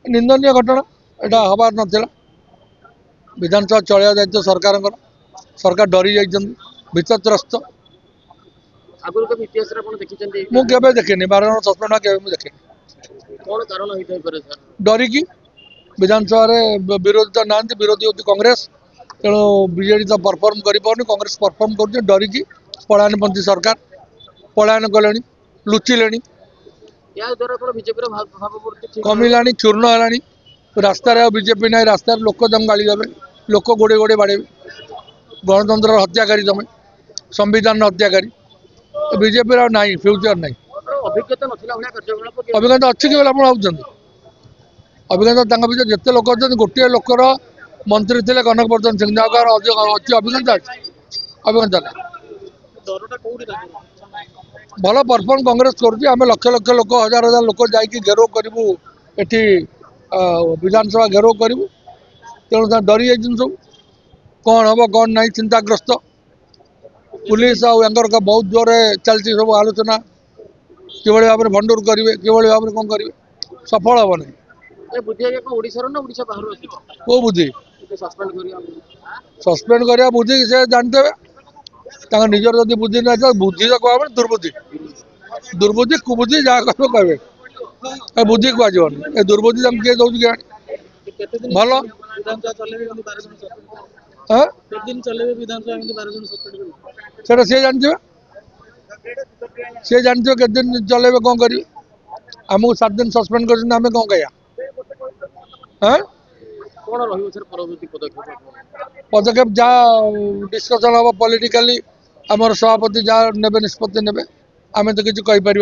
निंदनीय घटना यहाँ हबार नाला विधानसभा चलिया दायित्व सरकार सरकार डरी जा भीतत्रस्त मुझे देखनी 12 जन सस्पेंड देखे डरिकी विधानसभा विरोधी तो ना विरोधी होती कांग्रेस तेणु बीजेडी तो परफर्म कर कांग्रेस परफर्म कर डरिकी पलायनपंथी सरकार पलायन कले लुचिले कमिला चूर्ण है रास्तार बीजेपी ना रास्तार लोक दम गाड़ी देवे लोक गोड़े गोड़े बाड़े गणतंत्र हत्याकारी तुम संविधान हत्याकारी बीजेपी ना फ्यूचर ना अभिज्ञता अच्छी कि आप अभिज्ञता भर जिते लोक अच्छा गोटे लोकर मंत्री थे कनक बर्धन सिंह अच्छी अभिज्ञता अभिज्ञता भल परफर्म कांग्रेस करें लक्ष लक्ष लोक हजार हजार लोक घेराव करूँ ये विधानसभा घेराव करूँ तेणु डरी जाइन सब कौन हम कौन ना चिंताग्रस्त पुलिस आंकर बहुत जोर चलती सब आलोचना कि भाव में भंडूर करेंगे कि भाव में कौन करेंगे सफल हम ना कौ बुद्धि सस्पेंड करवा बुद्धि से जानते निजर जब बुद्धि ना बुद्धि तो कह दुर्बुद्धि दुर्बुद्धि कुबुद्धि जहाँ कहे बुद्धि कह दुर्बुद्धि तुम किए दौर कि भल से जानते के दिन चलेबे कौन करेंगे आमको 7 दिन सस्पेंड कर कौन कह पदक्षेप जहाँ डिस्कसन हम पॉलिटिकली आमर सभापति जहाँ ने निष्पत्ति ने आम तो किसी कहीपर